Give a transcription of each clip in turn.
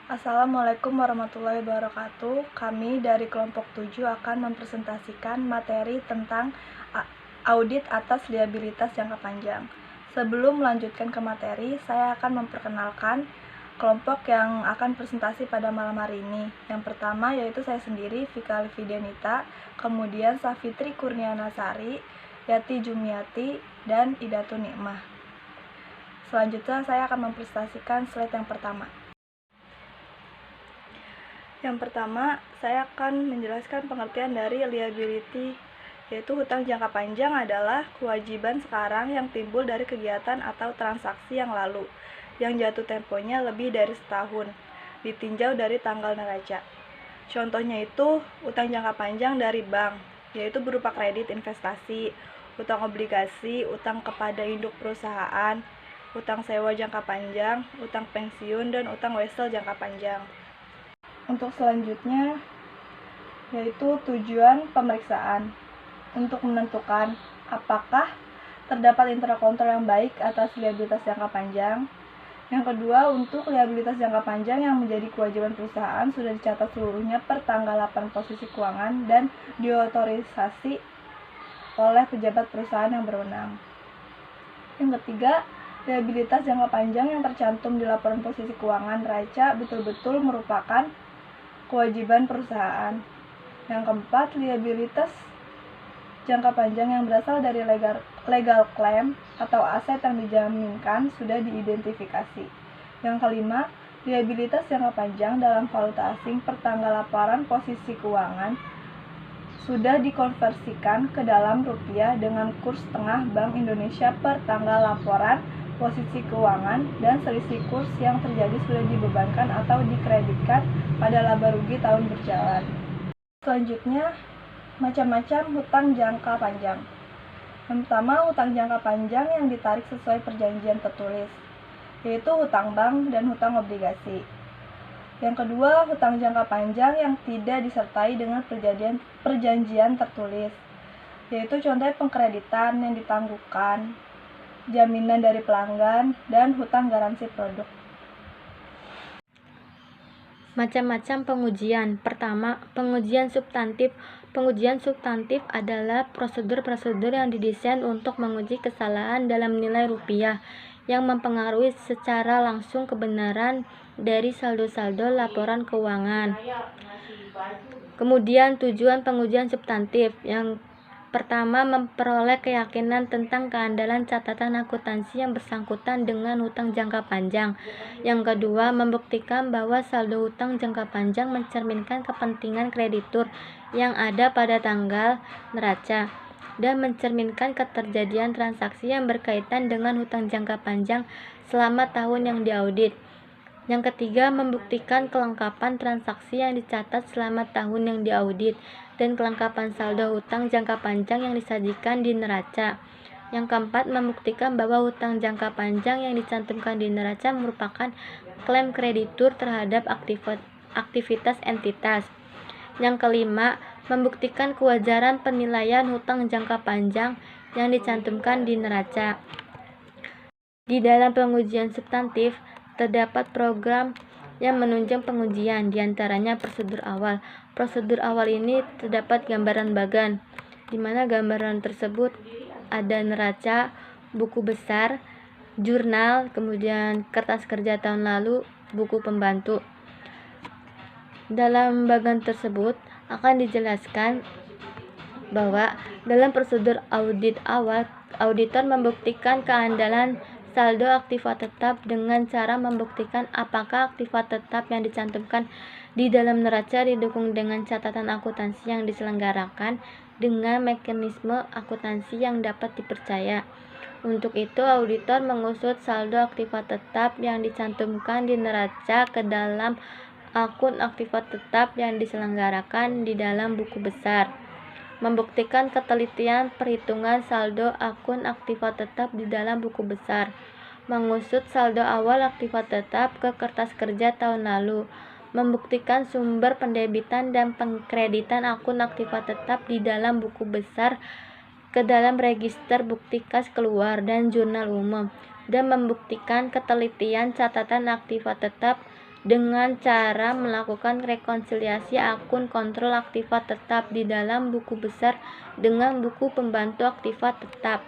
Assalamualaikum warahmatullahi wabarakatuh. Kami dari kelompok 7 akan mempresentasikan materi tentang audit atas liabilitas jangka panjang. Sebelum melanjutkan ke materi, saya akan memperkenalkan kelompok yang akan presentasi pada malam hari ini. Yang pertama yaitu saya sendiri, Vika Alfidenita, kemudian Safitri Kurnianasari, Yati Jumiati, dan Idatu Nikmah. Selanjutnya saya akan mempresentasikan slide yang pertama. Yang pertama, saya akan menjelaskan pengertian dari liability, yaitu hutang jangka panjang adalah kewajiban sekarang yang timbul dari kegiatan atau transaksi yang lalu, yang jatuh temponya lebih dari setahun, ditinjau dari tanggal neraca. Contohnya itu, hutang jangka panjang dari bank, yaitu berupa kredit investasi, hutang obligasi, hutang kepada induk perusahaan, hutang sewa jangka panjang, hutang pensiun, dan hutang wesel jangka panjang. Untuk selanjutnya yaitu tujuan pemeriksaan untuk menentukan apakah terdapat internal control yang baik atas liabilitas jangka panjang. Yang kedua, untuk liabilitas jangka panjang yang menjadi kewajiban perusahaan sudah dicatat seluruhnya per tanggal 8 posisi keuangan dan diotorisasi oleh pejabat perusahaan yang berwenang. Yang ketiga, liabilitas jangka panjang yang tercantum di laporan posisi keuangan neraca betul-betul merupakan kewajiban perusahaan. Yang keempat, liabilitas jangka panjang yang berasal dari legal claim atau aset yang dijaminkan sudah diidentifikasi. Yang kelima, liabilitas jangka panjang dalam valuta asing per tanggal laporan posisi keuangan sudah dikonversikan ke dalam rupiah dengan kurs tengah Bank Indonesia per tanggal laporan posisi keuangan, dan selisih kurs yang terjadi sudah dibebankan atau dikreditkan pada laba rugi tahun berjalan. Selanjutnya, macam-macam hutang jangka panjang. Yang pertama, hutang jangka panjang yang ditarik sesuai perjanjian tertulis, yaitu hutang bank dan hutang obligasi. Yang kedua, hutang jangka panjang yang tidak disertai dengan perjanjian tertulis, yaitu contohnya pengkreditan yang ditangguhkan, jaminan dari pelanggan, dan hutang garansi produk. Macam-macam pengujian. Pertama, pengujian substantif. Pengujian substantif adalah prosedur-prosedur yang didesain untuk menguji kesalahan dalam nilai rupiah yang mempengaruhi secara langsung kebenaran dari saldo-saldo laporan keuangan. Kemudian tujuan pengujian substantif. Yang pertama, memperoleh keyakinan tentang keandalan catatan akuntansi yang bersangkutan dengan hutang jangka panjang. Yang kedua, membuktikan bahwa saldo hutang jangka panjang mencerminkan kepentingan kreditur yang ada pada tanggal neraca dan mencerminkan keterjadian transaksi yang berkaitan dengan hutang jangka panjang selama tahun yang diaudit. Yang ketiga, membuktikan kelengkapan transaksi yang dicatat selama tahun yang diaudit dan kelengkapan saldo hutang jangka panjang yang disajikan di neraca. Yang keempat, membuktikan bahwa hutang jangka panjang yang dicantumkan di neraca merupakan klaim kreditur terhadap aktivitas entitas. Yang kelima, membuktikan kewajaran penilaian hutang jangka panjang yang dicantumkan di neraca. Di dalam pengujian substantif, terdapat program yang menunjang pengujian, diantaranya prosedur awal. Prosedur awal ini terdapat gambaran bagan, di mana gambaran tersebut ada neraca, buku besar, jurnal, kemudian kertas kerja tahun lalu, buku pembantu. Dalam bagan tersebut akan dijelaskan bahwa dalam prosedur audit awal, auditor membuktikan keandalan saldo aktiva tetap dengan cara membuktikan apakah aktiva tetap yang dicantumkan di dalam neraca didukung dengan catatan akuntansi yang diselenggarakan dengan mekanisme akuntansi yang dapat dipercaya. Untuk itu, auditor mengusut saldo aktiva tetap yang dicantumkan di neraca ke dalam akun aktiva tetap yang diselenggarakan di dalam buku besar. Membuktikan ketelitian perhitungan saldo akun aktiva tetap di dalam buku besar. Mengusut saldo awal aktiva tetap ke kertas kerja tahun lalu. Membuktikan sumber pendebitan dan pengkreditan akun aktiva tetap di dalam buku besar ke dalam register bukti kas keluar dan jurnal umum. Dan membuktikan ketelitian catatan aktiva tetap dengan cara melakukan rekonsiliasi akun kontrol aktiva tetap di dalam buku besar dengan buku pembantu aktiva tetap.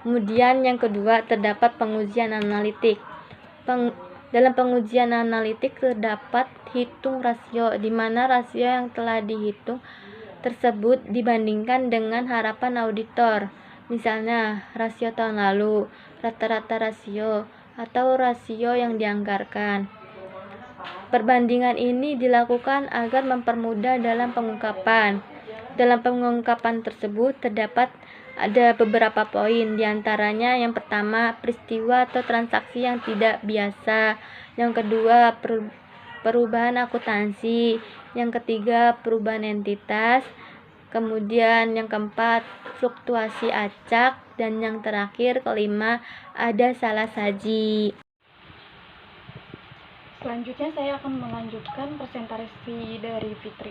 Kemudian yang kedua, terdapat pengujian analitik. Dalam pengujian analitik terdapat hitung rasio, di mana rasio yang telah dihitung tersebut dibandingkan dengan harapan auditor. Misalnya, rasio tahun lalu, rata-rata rasio, atau rasio yang dianggarkan. Perbandingan ini dilakukan agar mempermudah dalam pengungkapan. Dalam pengungkapan tersebut terdapat ada beberapa poin, diantaranya yang pertama peristiwa atau transaksi yang tidak biasa, yang kedua perubahan akuntansi, yang ketiga perubahan entitas, kemudian yang keempat fluktuasi acak, dan yang terakhir kelima ada salah saji. Selanjutnya saya akan melanjutkan presentasi dari Fitri.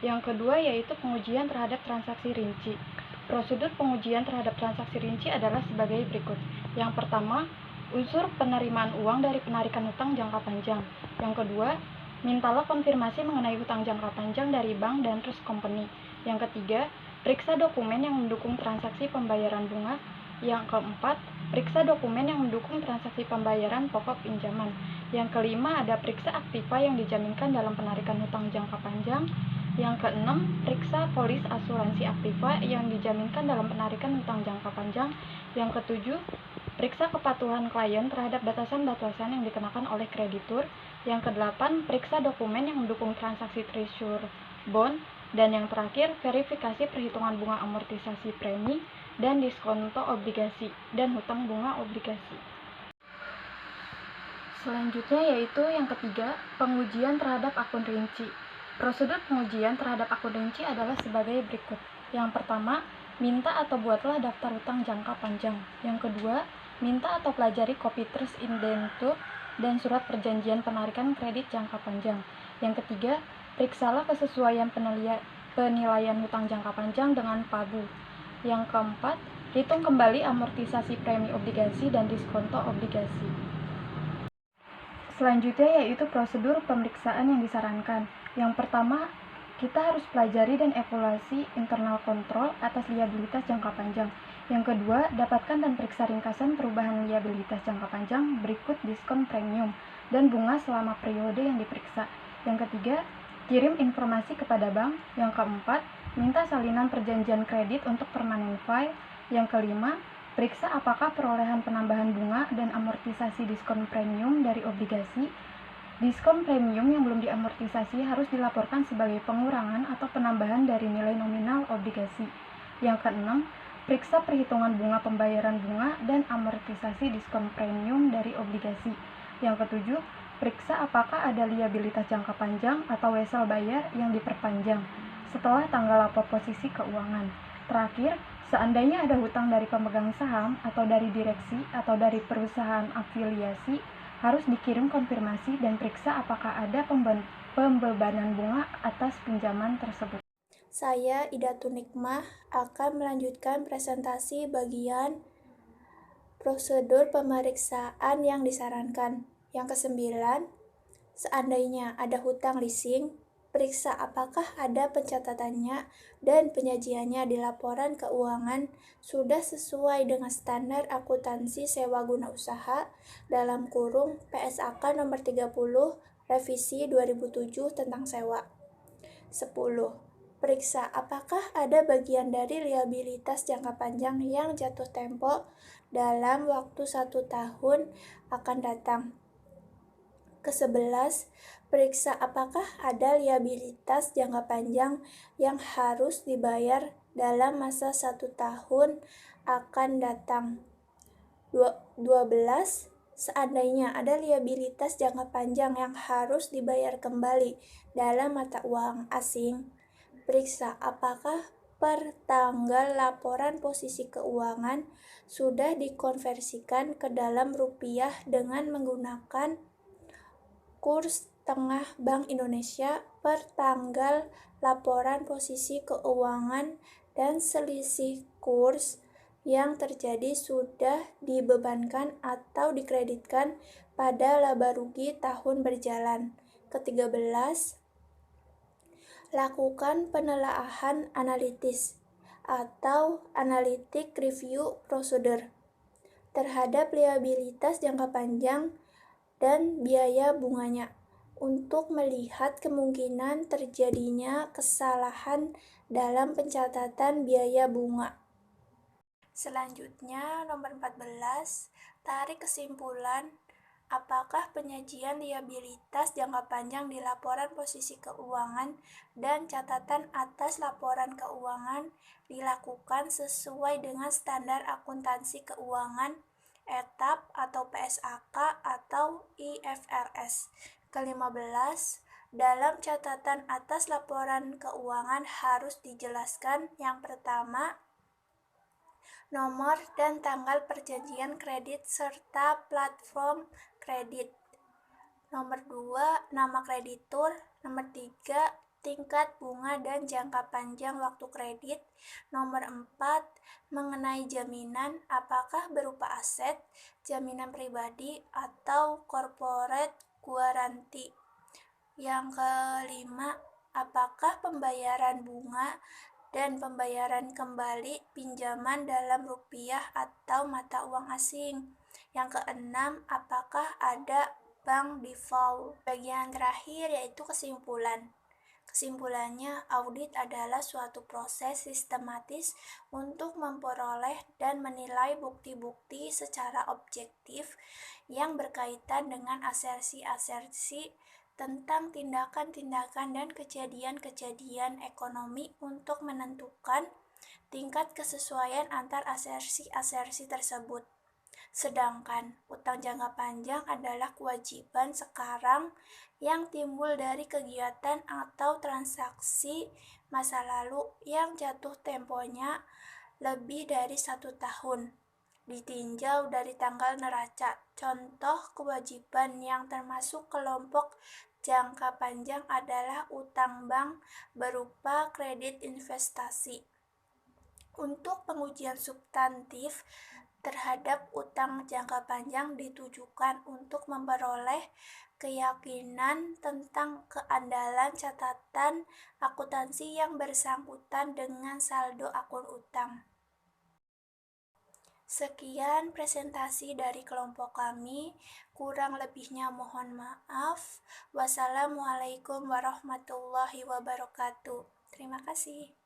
Yang kedua yaitu pengujian terhadap transaksi rinci. Prosedur pengujian terhadap transaksi rinci adalah sebagai berikut. Yang pertama, unsur penerimaan uang dari penarikan hutang jangka panjang. Yang kedua, mintalah konfirmasi mengenai hutang jangka panjang dari bank dan trust company. Yang ketiga, periksa dokumen yang mendukung transaksi pembayaran bunga. Yang keempat, periksa dokumen yang mendukung transaksi pembayaran pokok pinjaman. Yang kelima, ada periksa aktiva yang dijaminkan dalam penarikan hutang jangka panjang. Yang keenam, periksa polis asuransi aktiva yang dijaminkan dalam penarikan hutang jangka panjang. Yang ketujuh, periksa kepatuhan klien terhadap batasan-batasan yang dikenakan oleh kreditur. Yang kedelapan, periksa dokumen yang mendukung transaksi treasure bond. Dan yang terakhir, verifikasi perhitungan bunga amortisasi premi dan diskonto obligasi dan hutang bunga obligasi. Selanjutnya yaitu yang ketiga, pengujian terhadap akun rinci. Prosedur pengujian terhadap akun rinci adalah sebagai berikut. Yang pertama, minta atau buatlah daftar hutang jangka panjang. Yang kedua, minta atau pelajari kopi trust indentur dan surat perjanjian penarikan kredit jangka panjang. Yang ketiga, periksalah kesesuaian penilaian hutang jangka panjang dengan PABU. Yang keempat, hitung kembali amortisasi premi obligasi dan diskonto obligasi. Selanjutnya yaitu prosedur pemeriksaan yang disarankan. Yang pertama, kita harus pelajari dan evaluasi internal kontrol atas liabilitas jangka panjang. Yang kedua, dapatkan dan periksa ringkasan perubahan liabilitas jangka panjang berikut diskon premium dan bunga selama periode yang diperiksa. Yang ketiga, kirim informasi kepada bank. Yang keempat, minta salinan perjanjian kredit untuk permanent file. Yang kelima, periksa apakah perolehan penambahan bunga dan amortisasi diskon premium dari obligasi. Diskon premium yang belum diamortisasi harus dilaporkan sebagai pengurangan atau penambahan dari nilai nominal obligasi. Yang keenam, periksa perhitungan bunga pembayaran bunga dan amortisasi diskon premium dari obligasi. Yang ketujuh, periksa apakah ada liabilitas jangka panjang atau wesel bayar yang diperpanjang setelah tanggal lapor posisi keuangan. Terakhir, seandainya ada hutang dari pemegang saham atau dari direksi atau dari perusahaan afiliasi, harus dikirim konfirmasi dan periksa apakah ada pembebanan bunga atas pinjaman tersebut. Saya, Idatu Nikmah, akan melanjutkan presentasi bagian prosedur pemeriksaan yang disarankan. Yang kesembilan, seandainya ada hutang leasing, periksa apakah ada pencatatannya dan penyajiannya di laporan keuangan sudah sesuai dengan standar akuntansi sewa guna usaha dalam kurung PSAK nomor 30 revisi 2007 tentang sewa. 10. Periksa apakah ada bagian dari liabilitas jangka panjang yang jatuh tempo dalam waktu 1 tahun akan datang. Ke-11, periksa apakah ada liabilitas jangka panjang yang harus dibayar dalam masa 1 tahun akan datang. 12, seandainya ada liabilitas jangka panjang yang harus dibayar kembali dalam mata uang asing, periksa apakah per tanggal laporan posisi keuangan sudah dikonversikan ke dalam rupiah dengan menggunakan kurs tengah Bank Indonesia per tanggal laporan posisi keuangan dan selisih kurs yang terjadi sudah dibebankan atau dikreditkan pada laba rugi tahun berjalan. Ke-13, lakukan penelaahan analitis atau analytic review procedure terhadap liabilitas jangka panjang dan biaya bunganya untuk melihat kemungkinan terjadinya kesalahan dalam pencatatan biaya bunga. Selanjutnya, nomor 14, tarik kesimpulan apakah penyajian liabilitas jangka panjang di laporan posisi keuangan dan catatan atas laporan keuangan dilakukan sesuai dengan standar akuntansi keuangan ETAP atau PSAK atau IFRS. Ke-15, dalam catatan atas laporan keuangan harus dijelaskan yang pertama, nomor dan tanggal perjanjian kredit serta platform kredit. Nomor 2, nama kreditur. Nomor 3, tingkat bunga dan jangka panjang waktu kredit. Nomor 4, mengenai jaminan apakah berupa aset, jaminan pribadi, atau corporate guarantee. Yang kelima, apakah pembayaran bunga dan pembayaran kembali pinjaman dalam rupiah atau mata uang asing. Yang keenam, apakah ada bank default. Bagian terakhir yaitu kesimpulan. Kesimpulannya, audit adalah suatu proses sistematis untuk memperoleh dan menilai bukti-bukti secara objektif yang berkaitan dengan asersi-asersi tentang tindakan-tindakan dan kejadian-kejadian ekonomi untuk menentukan tingkat kesesuaian antar asersi-asersi tersebut. Sedangkan utang jangka panjang adalah kewajiban sekarang yang timbul dari kegiatan atau transaksi masa lalu yang jatuh temponya lebih dari 1 tahun, ditinjau dari tanggal neraca. Contoh kewajiban yang termasuk kelompok jangka panjang adalah utang bank berupa kredit investasi. Untuk pengujian substantif terhadap utang jangka panjang ditujukan untuk memperoleh keyakinan tentang keandalan catatan akuntansi yang bersangkutan dengan saldo akun utang. Sekian presentasi dari kelompok kami, kurang lebihnya mohon maaf. Wassalamualaikum warahmatullahi wabarakatuh. Terima kasih.